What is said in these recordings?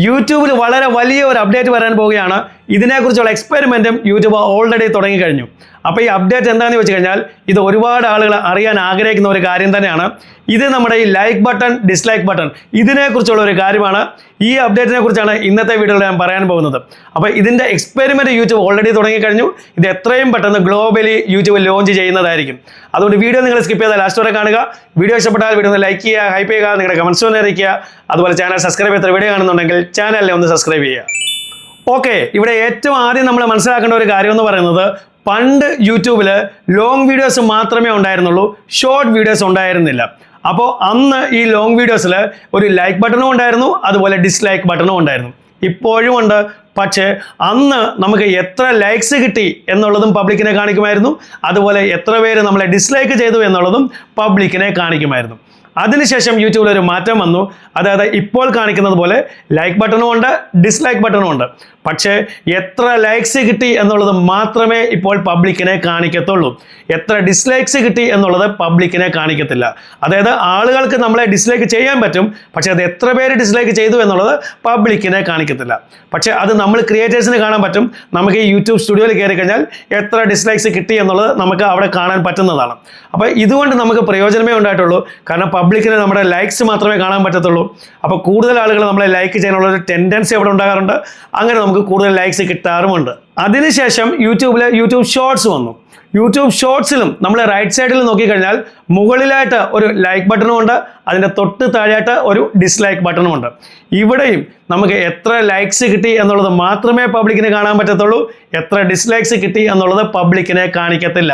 യൂട്യൂബിൽ വളരെ വലിയ ഒരു അപ്ഡേറ്റ് വരാൻ പോവുകയാണ്. ഇതിനെക്കുറിച്ചുള്ള എക്സ്പെരിമെൻറ്റും യൂട്യൂബ് ഓൾറെഡി തുടങ്ങിക്കഴിഞ്ഞു. അപ്പോൾ ഈ അപ്ഡേറ്റ് എന്താണെന്ന് വെച്ച് കഴിഞ്ഞാൽ ഇത് ഒരുപാട് ആളുകൾ അറിയാൻ ആഗ്രഹിക്കുന്ന ഒരു കാര്യം തന്നെയാണ്. ഇത് നമ്മുടെ ഈ ലൈക്ക് ബട്ടൺ, ഡിസ്ലൈക്ക് ബട്ടൺ, ഇതിനെക്കുറിച്ചുള്ള ഒരു കാര്യമാണ്. ഈ അപ്ഡേറ്റിനെ കുറിച്ചാണ് ഇന്നത്തെ വീഡിയോയിൽ ഞാൻ പറയാൻ പോകുന്നത്. അപ്പോൾ ഇതിൻ്റെ എക്സ്പെരിമെൻറ്റ് യൂട്യൂബ് ഓൾറെഡി തുടങ്ങിക്കഴിഞ്ഞു. ഇത് എത്രയും പെട്ടെന്ന് ഗ്ലോബലി യൂട്യൂബ് ലോഞ്ച് ചെയ്യുന്നതായിരിക്കും. അതുകൊണ്ട് വീഡിയോ നിങ്ങൾ സ്കിപ്പ് ചെയ്താൽ ലാസ്റ്റ് വരെ കാണുക. വീഡിയോ ഇഷ്ടപ്പെട്ടാൽ വീഡിയോ ഒന്ന് ലൈക്ക് ചെയ്യുക, ഹൈപ്പ് ചെയ്യുക, നിങ്ങളുടെ കമൻസ് ഒന്ന് അറിയിക്കുക. അതുപോലെ ചാനൽ സബ്സ്ക്രൈബ് ചെയ്ത വീഡിയോ കാണുന്നുണ്ടെങ്കിൽ ചാനലിനെ ഒന്ന് സബ്സ്ക്രൈബ് ചെയ്യുക. ഓക്കെ, ഇവിടെ ഏറ്റവും ആദ്യം നമ്മൾ മനസ്സിലാക്കേണ്ട ഒരു കാര്യം എന്ന് പറയുന്നത്, പണ്ട് യൂട്യൂബിൽ ലോങ് വീഡിയോസ് മാത്രമേ ഉണ്ടായിരുന്നുള്ളൂ, ഷോർട്ട് വീഡിയോസ് ഉണ്ടായിരുന്നില്ല. അപ്പോൾ അന്ന് ഈ ലോങ് വീഡിയോസിൽ ഒരു ലൈക്ക് ബട്ടണും ഉണ്ടായിരുന്നു, അതുപോലെ ഡിസ്ലൈക്ക് ബട്ടണും ഉണ്ടായിരുന്നു. ഇപ്പോഴും ഉണ്ട്. പക്ഷേ അന്ന് നമുക്ക് എത്ര ലൈക്സ് കിട്ടി എന്നുള്ളതും പബ്ലിക്കിനെ കാണിക്കുമായിരുന്നു, അതുപോലെ എത്ര പേര് നമ്മളെ ഡിസ്ലൈക്ക് ചെയ്തു എന്നുള്ളതും പബ്ലിക്കിനെ കാണിക്കുമായിരുന്നു. അതിനുശേഷം യൂട്യൂബിൽ ഒരു മാറ്റം വന്നു. അതായത് ഇപ്പോൾ കാണിക്കുന്നത് പോലെ ലൈക്ക് ബട്ടണും ഉണ്ട്, ഡിസ്ലൈക്ക് ബട്ടണും ഉണ്ട്. പക്ഷേ എത്ര ലൈക്സ് കിട്ടി എന്നുള്ളത് മാത്രമേ ഇപ്പോൾ പബ്ലിക്കിനെ കാണിക്കത്തുള്ളൂ. എത്ര ഡിസ്ലൈക്സ് കിട്ടി എന്നുള്ളത് പബ്ലിക്കിനെ കാണിക്കത്തില്ല. അതായത് ആളുകൾക്ക് നമ്മളെ ഡിസ്ലൈക്ക് ചെയ്യാൻ പറ്റും, പക്ഷേ അത് എത്ര പേര് ഡിസ്ലൈക്ക് ചെയ്തു എന്നുള്ളത് പബ്ലിക്കിനെ കാണിക്കത്തില്ല. പക്ഷേ അത് നമ്മൾ ക്രിയേറ്റേഴ്സിന് കാണാൻ പറ്റും. നമുക്ക് ഈ യൂട്യൂബ് സ്റ്റുഡിയോയിൽ കയറി കഴിഞ്ഞാൽ എത്ര ഡിസ്ലൈക്സ് കിട്ടി എന്നുള്ളത് നമുക്ക് അവിടെ കാണാൻ പറ്റുന്നതാണ്. അപ്പോൾ ഇതുകൊണ്ട് നമുക്ക് പ്രയോജനമേ ഉണ്ടായിട്ടുള്ളൂ. കാരണം പബ്ലിക്കിന് നമ്മുടെ ലൈക്സ് മാത്രമേ കാണാൻ പറ്റത്തുള്ളൂ. അപ്പോൾ കൂടുതൽ ആളുകൾ നമ്മളെ ലൈക്ക് ചെയ്യാനുള്ള ഒരു ടെൻഡൻസി അവിടെ ഉണ്ടാകാറുണ്ട്. അങ്ങനെ നമുക്ക് കൂടുതൽ ലൈക്സ് കിട്ടാറുമുണ്ട്. അതിനുശേഷം യൂട്യൂബ് ഷോർട്സ് വന്നു. യൂട്യൂബ് ഷോർട്സിലും നമ്മൾ റൈറ്റ് സൈഡിൽ നോക്കിക്കഴിഞ്ഞാൽ മുകളിലായിട്ട് ഒരു ലൈക്ക് ബട്ടണും ഉണ്ട്, അതിൻ്റെ തൊട്ട് താഴെയായിട്ട് ഒരു ഡിസ്ലൈക്ക് ബട്ടണും ഉണ്ട്. ഇവിടെയും നമുക്ക് എത്ര ലൈക്സ് കിട്ടി എന്നുള്ളത് മാത്രമേ പബ്ലിക്കിന് കാണാൻ പറ്റത്തുള്ളൂ. എത്ര ഡിസ്ലൈക്സ് കിട്ടി എന്നുള്ളത് പബ്ലിക്കിനെ കാണിക്കത്തില്ല.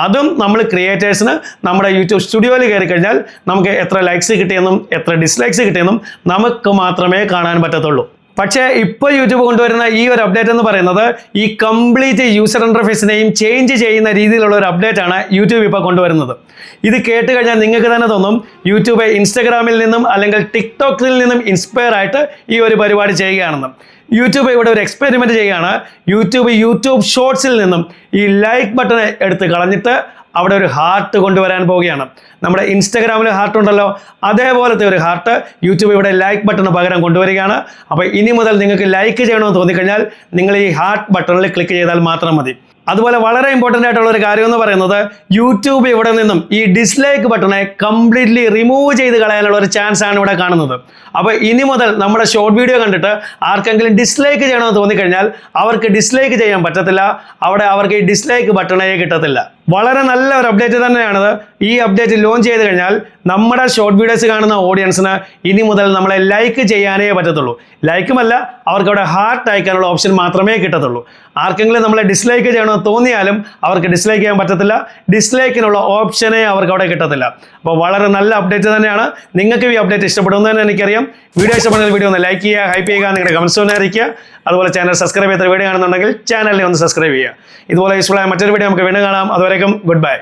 അതും നമ്മൾ ക്രിയേറ്റേഴ്സിന് നമ്മുടെ യൂട്യൂബ് സ്റ്റുഡിയോയിൽ കയറി കഴിഞ്ഞാൽ നമുക്ക് എത്ര ലൈക്സ് കിട്ടിയെന്നും എത്ര ഡിസ്ലൈക്സ് കിട്ടിയെന്നും നമുക്ക് മാത്രമേ കാണാൻ പറ്റത്തുള്ളൂ. പക്ഷേ ഇപ്പോൾ യൂട്യൂബ് കൊണ്ടുവരുന്ന ഈ ഒരു അപ്ഡേറ്റ് എന്ന് പറയുന്നത് ഈ കംപ്ലീറ്റ് യൂസർ ഇൻ്റർഫേസിനെയും ചേഞ്ച് ചെയ്യുന്ന രീതിയിലുള്ള ഒരു അപ്ഡേറ്റ് ആണ് യൂട്യൂബ് ഇപ്പോൾ കൊണ്ടുവരുന്നത്. ഇത് കേട്ട് കഴിഞ്ഞാൽ നിങ്ങൾക്ക് തന്നെ തോന്നും യൂട്യൂബ് ഇൻസ്റ്റഗ്രാമിൽ നിന്നും അല്ലെങ്കിൽ ടിക്ടോക്കിൽ നിന്നും ഇൻസ്പയർ ആയിട്ട് ഈ ഒരു പരിപാടി ചെയ്യുകയാണെന്ന്. യൂട്യൂബ് ഇവിടെ ഒരു എക്സ്പെരിമെൻറ്റ് ചെയ്യുകയാണ്. യൂട്യൂബ് ഷോർട്സിൽ നിന്നും ഈ ലൈക്ക് ബട്ടൺ എടുത്ത് കളഞ്ഞിട്ട് അവിടെ ഒരു ഹാർട്ട് കൊണ്ടുവരാൻ പോവുകയാണ്. നമ്മുടെ ഇൻസ്റ്റഗ്രാമിൽ ഹാർട്ട് ഉണ്ടല്ലോ, അതേപോലത്തെ ഒരു ഹാർട്ട് യൂട്യൂബ് ഇവിടെ ലൈക്ക് ബട്ടണ് പകരം കൊണ്ടുവരികയാണ്. അപ്പോൾ ഇനി മുതൽ നിങ്ങൾക്ക് ലൈക്ക് ചെയ്യണമെന്ന് തോന്നിക്കഴിഞ്ഞാൽ നിങ്ങൾ ഈ ഹാർട്ട് ബട്ടണിൽ ക്ലിക്ക് ചെയ്താൽ മാത്രം മതി. അതുപോലെ വളരെ ഇമ്പോർട്ടൻ്റ് ആയിട്ടുള്ള ഒരു കാര്യം എന്ന് പറയുന്നത്, യൂട്യൂബ് ഇവിടെ നിന്നും ഈ ഡിസ്ലൈക്ക് ബട്ടണെ കംപ്ലീറ്റ്ലി റിമൂവ് ചെയ്ത് കളയാനുള്ള ഒരു ചാൻസ് ആണ് ഇവിടെ കാണുന്നത്. അപ്പോൾ ഇനി മുതൽ നമ്മുടെ ഷോർട്ട് വീഡിയോ കണ്ടിട്ട് ആർക്കെങ്കിലും ഡിസ്ലൈക്ക് ചെയ്യണമെന്ന് തോന്നിക്കഴിഞ്ഞാൽ അവർക്ക് ഡിസ്ലൈക്ക് ചെയ്യാൻ പറ്റത്തില്ല. അവിടെ അവർക്ക് ഈ ഡിസ്ലൈക്ക് ബട്ടണേ കിട്ടത്തില്ല. വളരെ നല്ല ഒരു അപ്ഡേറ്റ് തന്നെയാണത്. ഈ അപ്ഡേറ്റ് ലോഞ്ച് ചെയ്ത് കഴിഞ്ഞാൽ നമ്മുടെ ഷോർട്ട് വീഡിയോസ് കാണുന്ന ഓഡിയൻസിന് ഇനി മുതൽ നമ്മളെ ലൈക്ക് ചെയ്യാനേ പറ്റത്തുള്ളൂ. ലൈക്കുമല്ല, അവർക്ക് അവിടെ ഹാർട്ട് അയക്കാനുള്ള ഓപ്ഷൻ മാത്രമേ കിട്ടത്തുള്ളൂ. ആർക്കെങ്കിലും നമ്മളെ ഡിസ്ലൈക്ക് ചെയ്യണമെന്ന് തോന്നിയാലും അവർക്ക് ഡിസ്ലൈക്ക് ചെയ്യാൻ പറ്റത്തില്ല. ഡിസ്ലൈക്കിനുള്ള ഓപ്ഷനേ അവർക്ക് അവിടെ കിട്ടത്തില്ല. അപ്പോൾ വളരെ നല്ല അപ്ഡേറ്റ് തന്നെയാണ്. നിങ്ങൾക്ക് ഈ അപ്ഡേറ്റ് ഇഷ്ടപ്പെടുന്നതെന്ന് എനിക്കറിയാം. വീഡിയോ ഇഷ്ടപ്പെടുന്ന വീഡിയോ ഒന്ന് ലൈക്ക് ചെയ്യുക, ഹൈപ്പ് ചെയ്യുക, നിങ്ങളുടെ കമൻസ് ഒന്ന് അറിയിക്കുക. അതുപോലെ ചാനൽ സബ്സ്ക്രൈബ് ചെയ്ത വീഡിയോ കാണുന്നുണ്ടെങ്കിൽ ചാനലിനെ ഒന്ന് സബ്സ്ക്രൈബ് ചെയ്യുക. ഇതുപോലെ യൂസ്ഫുൾ ആയ മറ്റൊരു വീഡിയോ നമുക്ക് വീണ്ടും കാണാം. അതുവരേക്കും ഗുഡ് ബൈ.